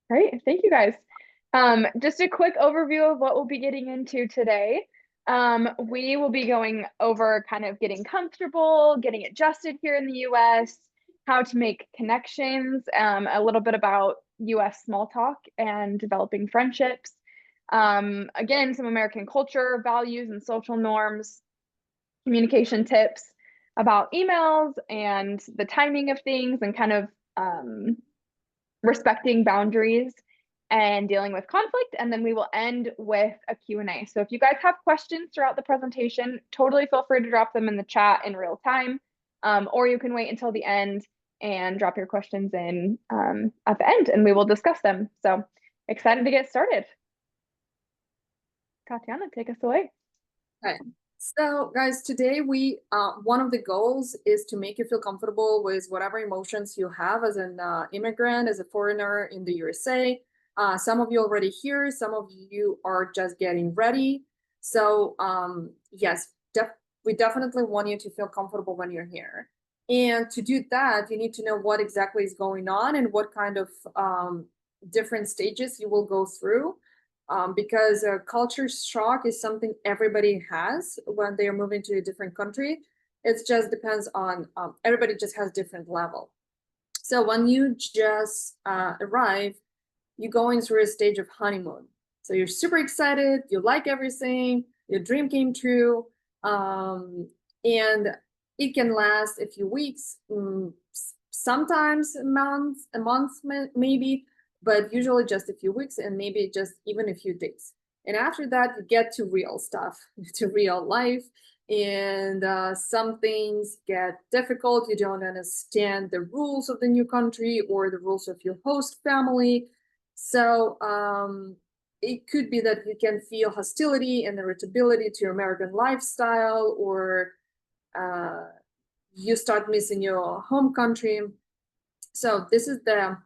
Great. Thank you guys. Just a quick overview of what we'll be getting into today. We will be going over kind of getting comfortable, getting adjusted here in the US, how to make connections, a little bit about US small talk and developing friendships. Again, some American culture, values, and social norms, communication tips about emails and the timing of things and kind of respecting boundaries and dealing with conflict. And then we will end with a Q&A. So if you guys have questions throughout the presentation, totally feel free to drop them in the chat in real time, or you can wait until the end and drop your questions in at the end and we will discuss them. So excited to get started. Tatiana, take us away. Okay. So guys, today one of the goals is to make you feel comfortable with whatever emotions you have as an immigrant, as a foreigner in the USA. Some of you already here, some of you are just getting ready. So yes, we definitely want you to feel comfortable when you're here. And to do that, you need to know what exactly is going on and what kind of different stages you will go through. Because culture shock is something everybody has when they are moving to a different country. It just depends on, everybody just has different level. So when you just arrive, you're going through a stage of honeymoon. So you're super excited, you like everything, your dream came true, and it can last a few weeks, sometimes a month maybe, but usually just a few weeks and maybe just even a few days. And after that, you get to real stuff, to real life. And some things get difficult. You don't understand the rules of the new country or the rules of your host family. So it could be that you can feel hostility and irritability to your American lifestyle, or you start missing your home country. So this is the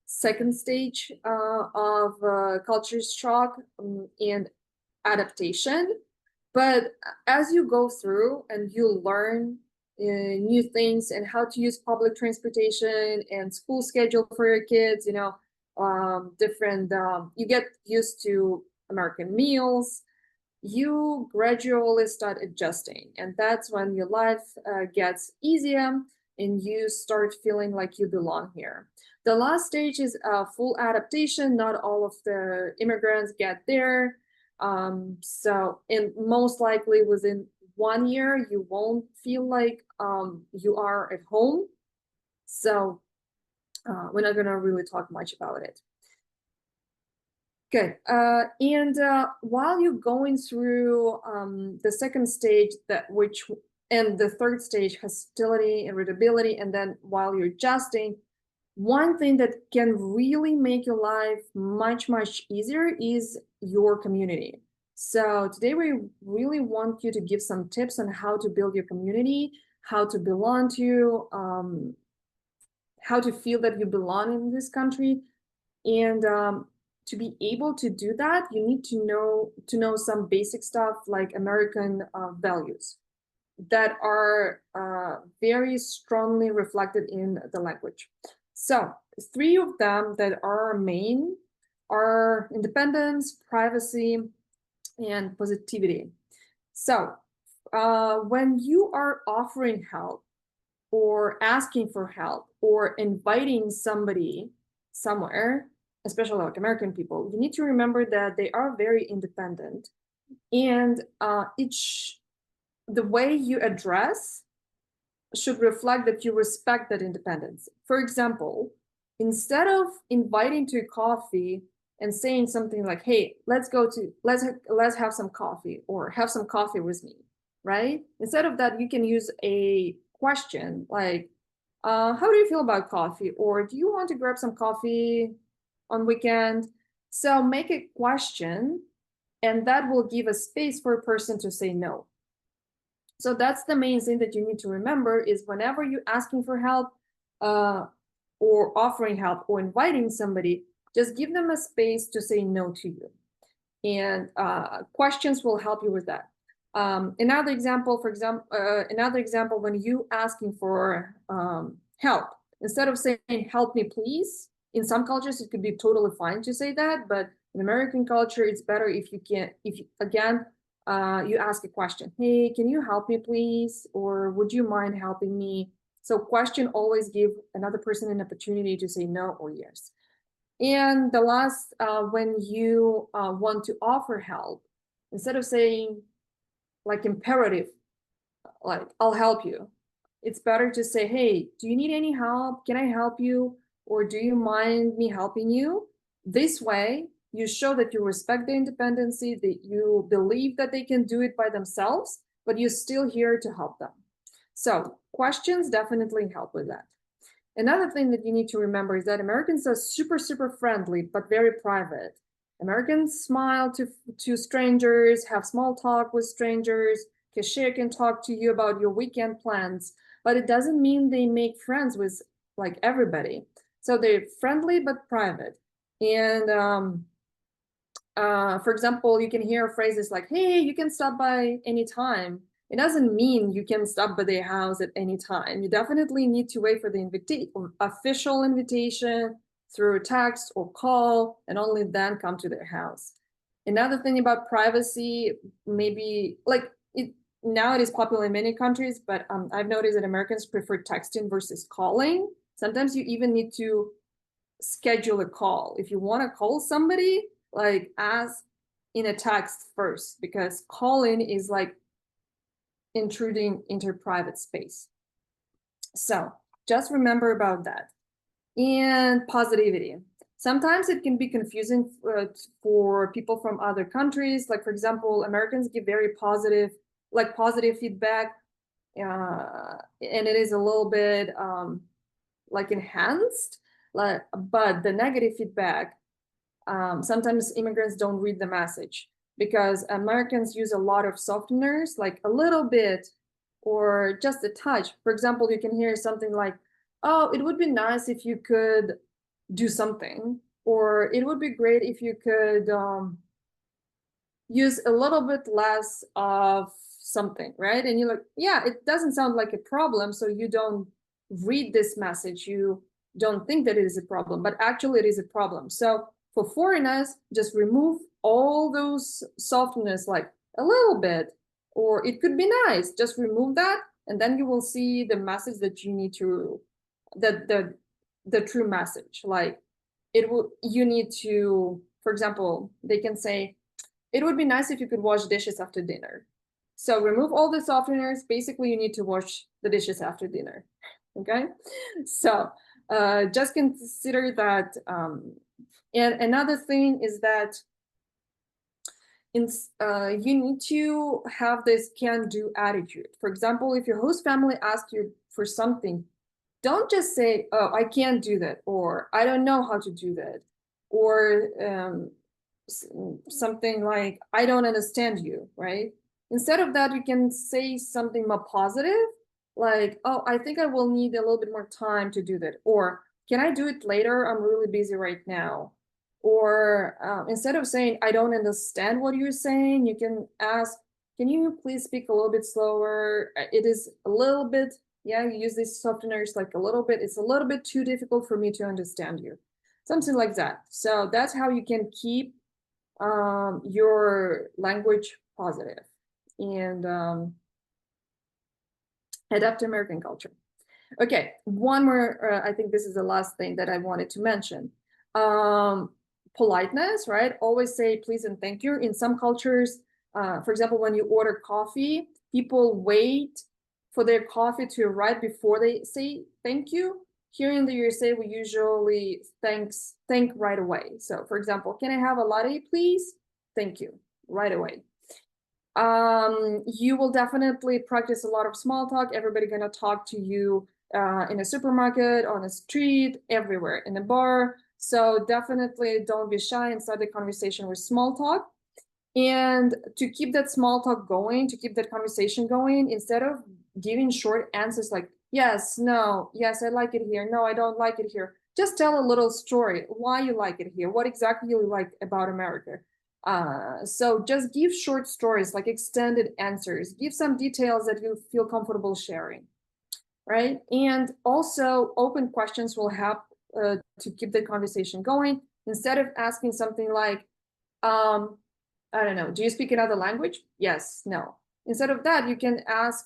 second stage of culture shock and adaptation. But as you go through and you learn new things and how to use public transportation and school schedule for your kids, different, you get used to American meals, you gradually start adjusting. And that's when your life gets easier and you start feeling like you belong here. The last stage is full adaptation. Not all of the immigrants get there. And most likely within 1 year, you won't feel like you are at home. So we're not gonna really talk much about it. Good. And while you're going through the second stage, and the third stage, hostility, irritability, and then while you're adjusting, one thing that can really make your life much, much easier is your community. So today we really want you to give some tips on how to build your community, how to belong to, how to feel that you belong in this country. And to be able to do that, you need to know some basic stuff like American values that are very strongly reflected in the language. So 3 of them that are main are independence, privacy, and positivity. So when you are offering help or asking for help or inviting somebody somewhere, especially like American people, you need to remember that they are very independent, and the way you address should reflect that you respect that independence. For example, instead of inviting to coffee and saying something like, "Hey, let's have some coffee," or "Have some coffee with me," right? Instead of that, you can use a question like, "How do you feel about coffee?" Or "Do you want to grab some coffee on weekend?" So make a question, and that will give a space for a person to say no. So that's the main thing that you need to remember is whenever you're asking for help or offering help or inviting somebody, just give them a space to say no to you. And questions will help you with that. Another example, when you asking for help, instead of saying "help me please," In some cultures, it could be totally fine to say that, but in American culture, it's better if you can, again, you ask a question. Hey, can you help me, please? Or would you mind helping me? So question always give another person an opportunity to say no or yes. And the last, when you want to offer help, instead of saying like imperative, like I'll help you, it's better to say, hey, do you need any help? Can I help you? Or do you mind me helping you? This way, you show that you respect their independency, that you believe that they can do it by themselves, but you're still here to help them. So questions definitely help with that. Another thing that you need to remember is that Americans are super, super friendly, but very private. Americans smile to strangers, have small talk with strangers, cashier can talk to you about your weekend plans, but it doesn't mean they make friends with like everybody. So they're friendly but private. And for example, you can hear phrases like, hey, you can stop by anytime. It doesn't mean you can stop by their house at any time. You definitely need to wait for the official invitation through text or call, and only then come to their house. Another thing about privacy, maybe like it now it is popular in many countries, but I've noticed that Americans prefer texting versus calling. Sometimes you even need to schedule a call. If you want to call somebody, like ask in a text first, because calling is like intruding into private space. So just remember about that. And positivity. Sometimes it can be confusing for people from other countries. Like, for example, Americans give very positive feedback, and it is a little bit like enhanced. But the negative feedback, sometimes immigrants don't read the message, because Americans use a lot of softeners, like a little bit or just a touch. For example, you can hear something like, oh, it would be nice if you could do something, or it would be great if you could use a little bit less of something, right? And you're like, yeah, it doesn't sound like a problem, so you don't read this message, you don't think that it is a problem, but actually it is a problem. So for foreigners, just remove all those softness, like a little bit, or it could be nice, just remove that, and then you will see the message that you need to, the true message. Like it will, you need to, for example, they can say, it would be nice if you could wash dishes after dinner. So remove all the softeners. Basically, you need to wash the dishes after dinner. Okay, so just consider that. And another thing is that you need to have this can-do attitude. For example, if your host family asks you for something, don't just say, oh, I can't do that, or I don't know how to do that, or something like, I don't understand you, right? Instead of that, you can say something more positive, like, oh, I think I will need a little bit more time to do that, or can I do it later? I'm really busy right now. Or instead of saying, I don't understand what you're saying, you can ask, can you please speak a little bit slower? It is a little bit, yeah, you use these softeners like a little bit, it's a little bit too difficult for me to understand you. Something like that. So that's how you can keep your language positive and adapt to American culture. Okay, one more, I think this is the last thing that I wanted to mention. Politeness, right? Always say please and thank you. In some cultures, for example, when you order coffee, people wait for their coffee to arrive before they say thank you. Here in the USA, we usually thank right away. So for example, can I have a latte, please? Thank you, right away. You will definitely practice a lot of small talk. Everybody gonna talk to you in a supermarket, on a street, everywhere, in a bar. So definitely don't be shy and start the conversation with small talk. And to keep that small talk going, to keep that conversation going, instead of giving short answers like, yes, no, yes, I like it here, no, I don't like it here, just tell a little story, why you like it here, what exactly you like about America. So just give short stories, like extended answers, give some details that you feel comfortable sharing, right? And also open questions will help to keep the conversation going. Instead of asking something like, I don't know, do you speak another language? Yes, no. Instead of that, you can ask,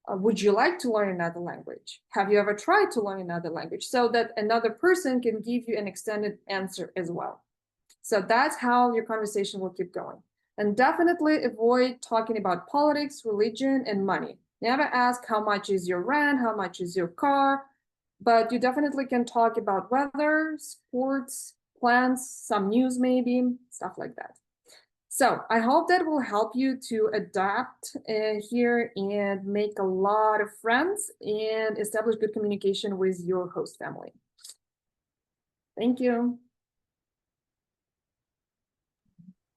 would you like to learn another language? Have you ever tried to learn another language? So that another person can give you an extended answer as well. So that's how your conversation will keep going. And definitely avoid talking about politics, religion, and money. Never ask how much is your rent, how much is your car, but you definitely can talk about weather, sports, plans, some news maybe, stuff like that. So I hope that will help you to adapt here and make a lot of friends and establish good communication with your host family. Thank you.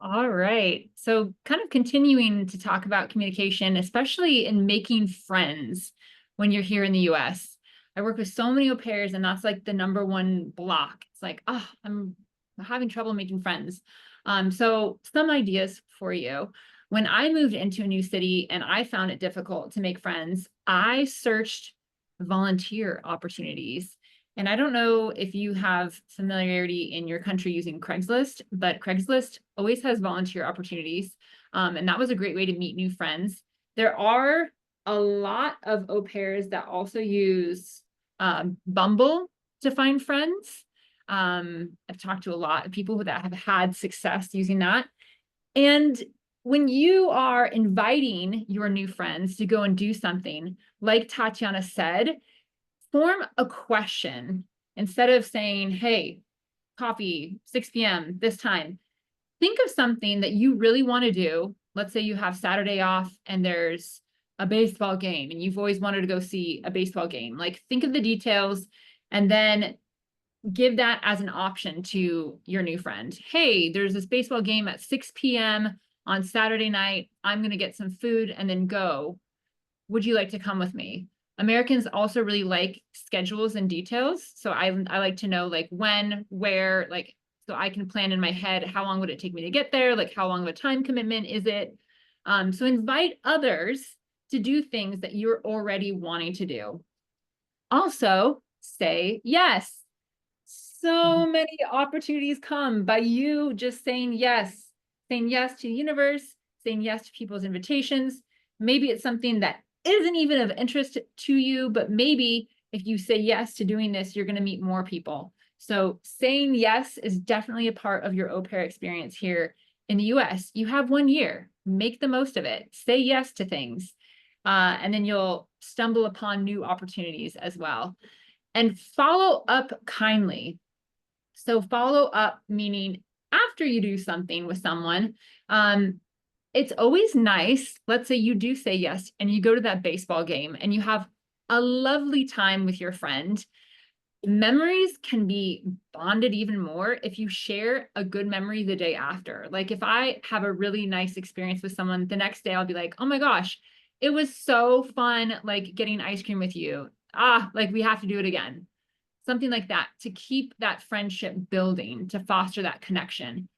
All right. So kind of continuing to talk about communication, especially in making friends when you're here in the US. I work with so many au pairs, and that's like the number one block. It's like, oh, I'm having trouble making friends. So some ideas for you. When I moved into a new city and I found it difficult to make friends, I searched volunteer opportunities. And I don't know if you have familiarity in your country using Craigslist, but Craigslist always has volunteer opportunities. And that was a great way to meet new friends. There are a lot of au pairs that also use Bumble to find friends. I've talked to a lot of people that have had success using that. And when you are inviting your new friends to go and do something, like Tatiana said, form a question instead of saying, hey, coffee, 6 p.m. this time. Think of something that you really want to do. Let's say you have Saturday off and there's a baseball game and you've always wanted to go see a baseball game. Like, think of the details and then give that as an option to your new friend. Hey, there's this baseball game at 6 p.m. on Saturday night. I'm going to get some food and then go. Would you like to come with me? Americans also really like schedules and details. So I like to know like when, where, like, so I can plan in my head, how long would it take me to get there? Like, how long of a time commitment is it? So invite others to do things that you're already wanting to do. Also, say yes. So many opportunities come by you just saying yes to the universe, saying yes to people's invitations. Maybe it's something that isn't even of interest to you, but maybe if you say yes to doing this, you're going to meet more people. So saying yes is definitely a part of your au pair experience here in the US. You have 1 year, make the most of it, say yes to things, and then you'll stumble upon new opportunities as well. And follow up kindly. So follow up meaning after you do something with someone, it's always nice. Let's say you do say yes and you go to that baseball game and you have a lovely time with your friend. Memories can be bonded even more if you share a good memory the day after. Like, if I have a really nice experience with someone, the next day I'll be like, oh my gosh, it was so fun, like getting ice cream with you. Like, we have to do it again. Something like that to keep that friendship building, to foster that connection.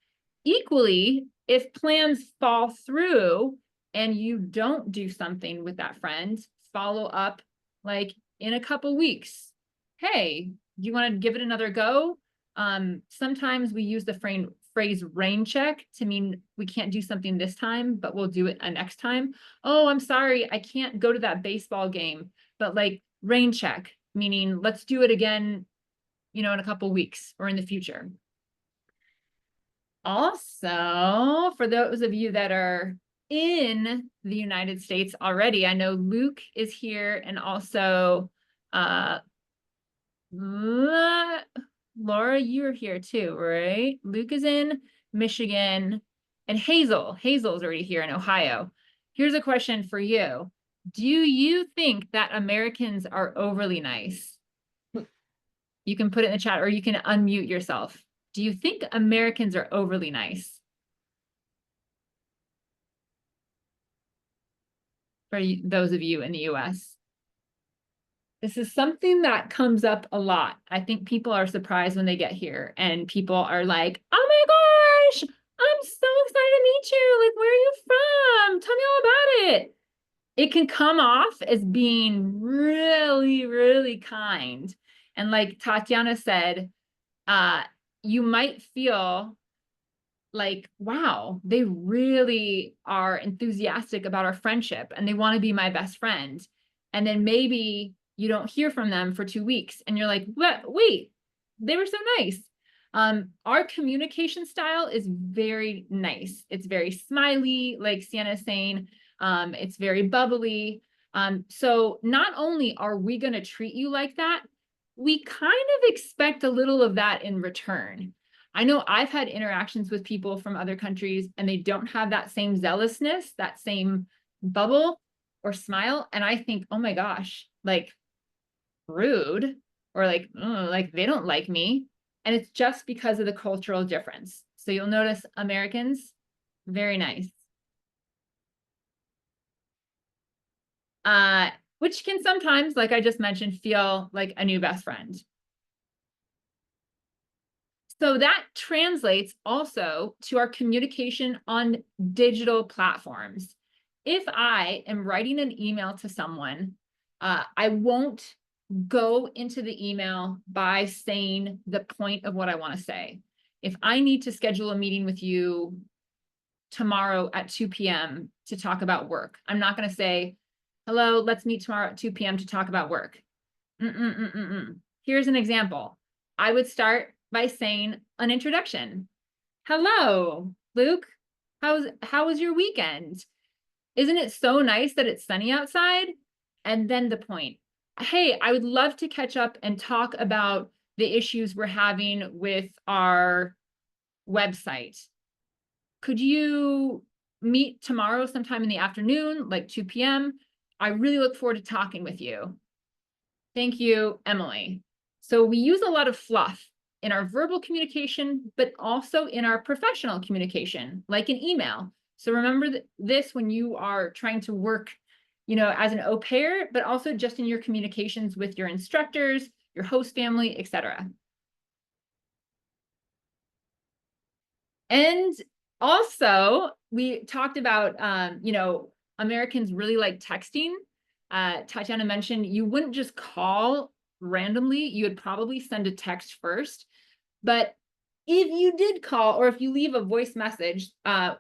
Equally, if plans fall through and you don't do something with that friend, follow up like in a couple weeks. Hey, do you want to give it another go? Sometimes we use the phrase rain check to mean we can't do something this time, but we'll do it a next time. Oh, I'm sorry, I can't go to that baseball game, but like rain check, meaning let's do it again, in a couple weeks or in the future. Also, for those of you that are in the United States already, I know Luke is here, and also Laura, you're here too, right? Luke is in Michigan, and Hazel's already here in Ohio. Here's a question for you. Do you think that Americans are overly nice? You can put it in the chat or you can unmute yourself. Do you think Americans are overly nice? For those of you in the US. This is something that comes up a lot. I think people are surprised when they get here and people are like, oh my gosh, I'm so excited to meet you. Like, where are you from? Tell me all about it. It can come off as being really, really kind. And like Tatiana said, you might feel like, wow, they really are enthusiastic about our friendship and they want to be my best friend. And then maybe you don't hear from them for 2 weeks and you're like, what? Wait, they were so nice. Our communication style is very nice. It's very smiley, like Sienna is saying. It's very bubbly. So not only are we going to treat you like that, we kind of expect a little of that in return. I know I've had interactions with people from other countries and they don't have that same zealousness, that same bubble or smile. And I think, oh my gosh, like rude, or like they don't like me. And it's just because of the cultural difference. So you'll notice Americans, very nice. Which can sometimes, like I just mentioned, feel like a new best friend. So that translates also to our communication on digital platforms. If I am writing an email to someone, I won't go into the email by saying the point of what I want to say. If I need to schedule a meeting with you tomorrow at 2 p.m. to talk about work, I'm not going to say, hello, let's meet tomorrow at 2 p.m. to talk about work. Here's an example. I would start by saying an introduction. Hello, Luke. How was your weekend? Isn't it so nice that it's sunny outside? And then the point. Hey, I would love to catch up and talk about the issues we're having with our website. Could you meet tomorrow sometime in the afternoon, like 2 p.m.? I really look forward to talking with you. Thank you, Emily. So we use a lot of fluff in our verbal communication, but also in our professional communication, like an email. So remember this when you are trying to work, as an au pair, but also just in your communications with your instructors, your host family, etc. And also, we talked about, Americans really like texting. Tatiana mentioned you wouldn't just call randomly, you would probably send a text first. But if you did call or if you leave a voice message,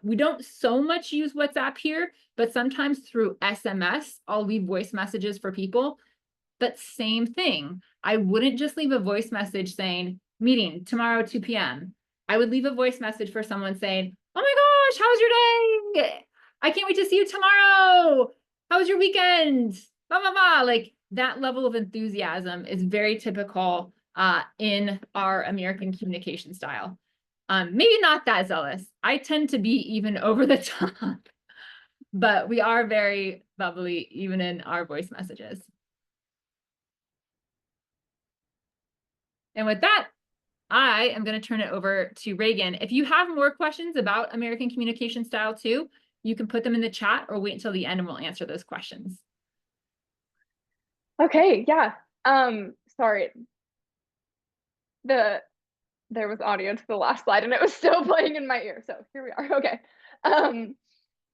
we don't so much use WhatsApp here, but sometimes through SMS, I'll leave voice messages for people. But same thing, I wouldn't just leave a voice message saying, meeting tomorrow, 2 p.m. I would leave a voice message for someone saying, oh my gosh, how's your day? I can't wait to see you tomorrow. How was your weekend? Blah, blah, blah. Like that level of enthusiasm is very typical in our American communication style. Maybe not that zealous. I tend to be even over the top, but we are very bubbly even in our voice messages. And with that, I am going to turn it over to Regan. If you have more questions about American communication style too, you can put them in the chat or wait until the end and we'll answer those questions. Okay, yeah. Sorry. There was audio to the last slide and it was still playing in my ear. So here we are. Okay.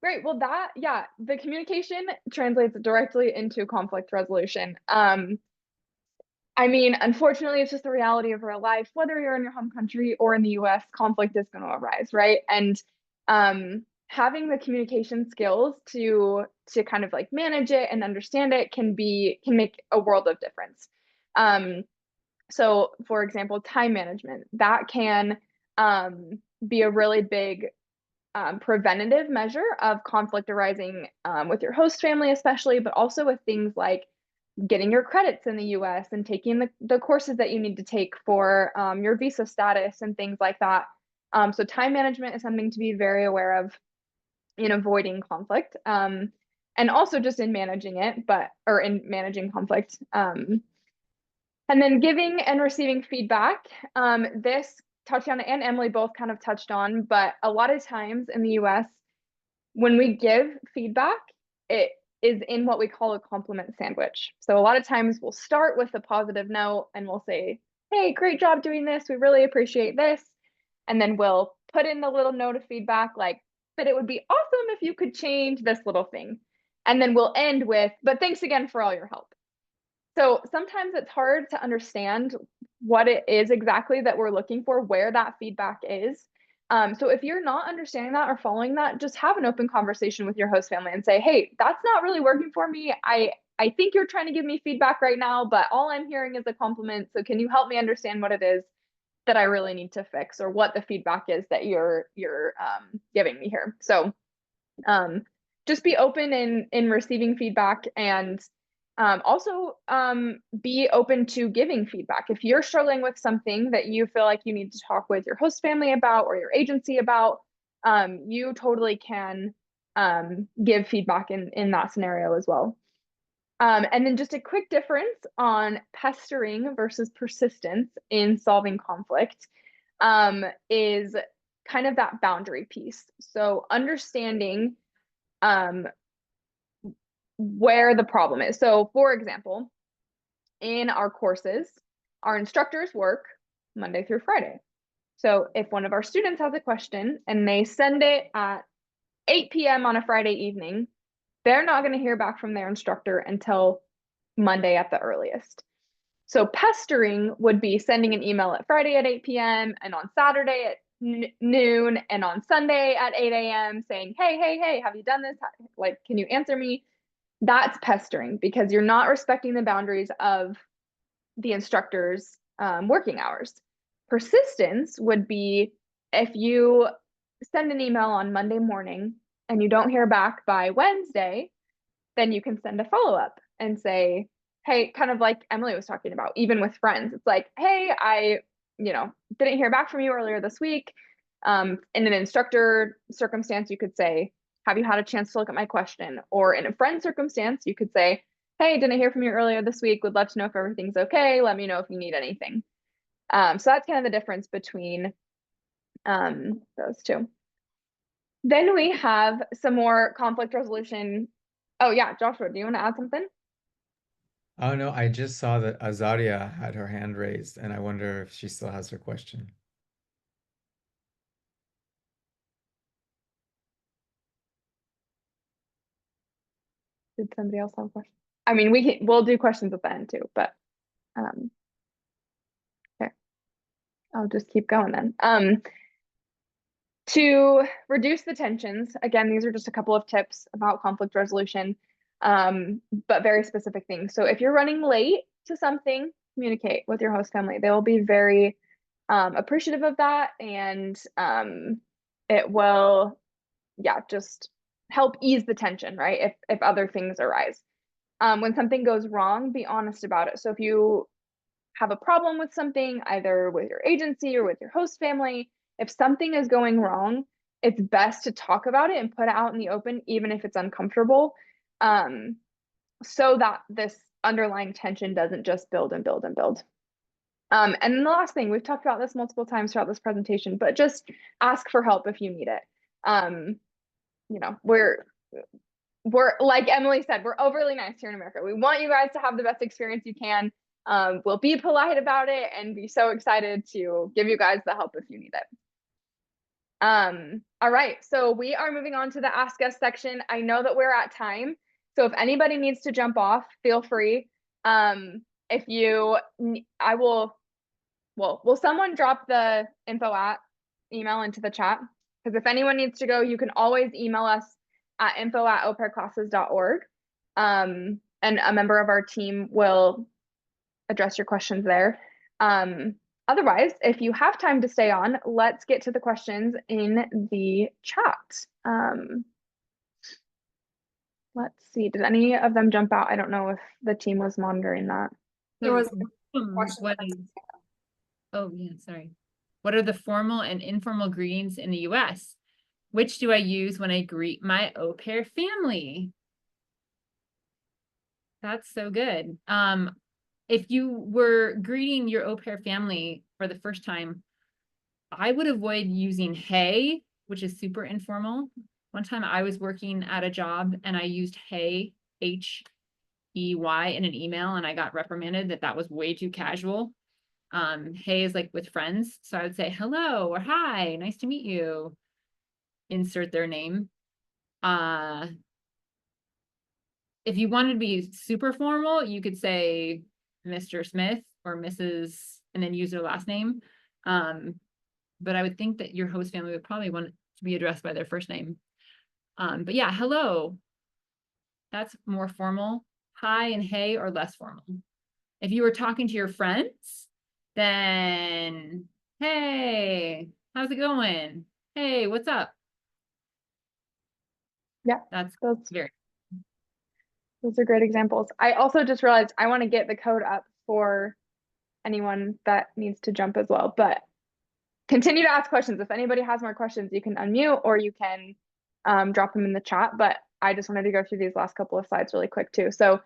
Great. Well, the communication translates directly into conflict resolution. I mean, unfortunately, it's just the reality of real life. Whether you're in your home country or in the US, conflict is going to arise, right? And having the communication skills to kind of like manage it and understand it can make a world of difference. So, for example, time management, that can be a really big preventative measure of conflict arising with your host family, especially, but also with things like getting your credits in the US and taking the courses that you need to take for your visa status and things like that. So time management is something to be very aware of in avoiding conflict, and also just in managing it, or in managing conflict. And then giving and receiving feedback. This Tatiana and Emily both kind of touched on, but a lot of times in the US, when we give feedback, it is in what we call a compliment sandwich. So a lot of times we'll start with a positive note and we'll say, hey, great job doing this. We really appreciate this. And then we'll put in the little note of feedback like, but it would be awesome if you could change this little thing. And then we'll end with, but thanks again for all your help. So sometimes it's hard to understand what it is exactly that we're looking for, where that feedback is. So if you're not understanding that or following that, just have an open conversation with your host family and say, hey, that's not really working for me. I think you're trying to give me feedback right now, but all I'm hearing is a compliment. So can you help me understand what it is that I really need to fix, or what the feedback is that you're giving me here? So just be open in receiving feedback, and also be open to giving feedback. If you're struggling with something that you feel like you need to talk with your host family about or your agency about, you totally can give feedback in that scenario as well. And then just a quick difference on pestering versus persistence in solving conflict is kind of that boundary piece. So understanding where the problem is. So for example, in our courses, our instructors work Monday through Friday. So if one of our students has a question and they send it at 8 p.m. on a Friday evening, they're not going to hear back from their instructor until Monday at the earliest. So pestering would be sending an email at Friday at 8 p.m. and on Saturday at noon and on Sunday at 8 a.m. saying, hey, have you done this? Like, can you answer me? That's pestering, because you're not respecting the boundaries of the instructor's working hours. Persistence would be if you send an email on Monday morning and you don't hear back by Wednesday, then you can send a follow-up and say, hey, kind of like Emily was talking about, even with friends, it's like, hey, I didn't hear back from you earlier this week. In an instructor circumstance, you could say, have you had a chance to look at my question? Or in a friend circumstance, you could say, hey, didn't hear from you earlier this week, would love to know if everything's okay, let me know if you need anything. So that's kind of the difference between those two. Then we have some more conflict resolution. Oh yeah, Joshua, do you want to add something? Oh no, I just saw that Azaria had her hand raised, and I wonder if she still has her question. Did somebody else have a question? I mean, we'll do questions at the end too, but okay, I'll just keep going then. To reduce the tensions, again, these are just a couple of tips about conflict resolution, but very specific things. So if you're running late to something, communicate with your host family. They will be very appreciative of that, and it will, yeah, just help ease the tension, right? If other things arise. When something goes wrong, be honest about it. So if you have a problem with something, either with your agency or with your host family, if something is going wrong, it's best to talk about it and put it out in the open, even if it's uncomfortable, so that this underlying tension doesn't just build and build and build. And then the last thing, we've talked about this multiple times throughout this presentation, but just ask for help if you need it. We're like Emily said, we're overly nice here in America. We want you guys to have the best experience you can. We'll be polite about it and be so excited to give you guys the help if you need it. All right, so we are moving on to the Ask Us section. I know that we're at time, so if anybody needs to jump off, feel free. Will someone drop the info@ email into the chat? Because if anyone needs to go, you can always email us at info@aupairclasses.org. And a member of our team will address your questions there. Otherwise, if you have time to stay on, let's get to the questions in the chat. Let's see, did any of them jump out? I don't know if the team was monitoring that. There was Oh yeah, sorry. What are the formal and informal greetings in the US? Which do I use when I greet my au pair family? That's so good. If you were greeting your au pair family for the first time, I would avoid using hey, which is super informal. One time I was working at a job and I used hey, H-E-Y, in an email, and I got reprimanded that was way too casual. Hey is like with friends. So I would say hello or hi, nice to meet you. Insert their name. if you wanted to be super formal, you could say Mr. Smith or Mrs. and then use their last name. But I would think that your host family would probably want to be addressed by their first name. But yeah, hello. That's more formal. Hi and hey are less formal. If you were talking to your friends, then hey, how's it going? Hey, what's up? Yeah, That's those very. those are great examples. I also just realized I want to get the code up for anyone that needs to jump as well, but continue to ask questions. If anybody has more questions, you can unmute or you can drop them in the chat. But I just wanted to go through these last couple of slides really quick too. So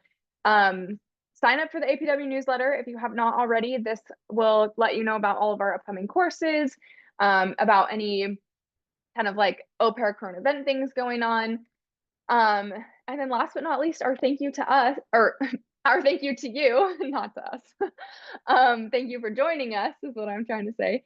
sign up for the APW newsletter if you have not already. This will let you know about all of our upcoming courses, about any kind of like au pair current event things going on. And then last but not least, our thank you to us, or our thank you to you, not to us. Thank you for joining us, is what I'm trying to say.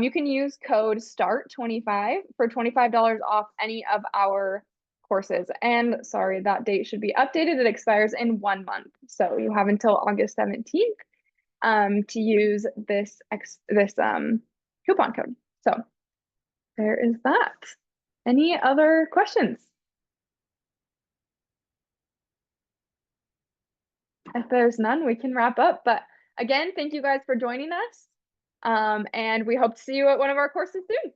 You can use code START25 for $25 off any of our courses. And sorry, that date should be updated. It expires in 1 month. So you have until August 17th to use this coupon code. So there is that. Any other questions? If there's none, we can wrap up. But again, thank you guys for joining us. And we hope to see you at one of our courses soon.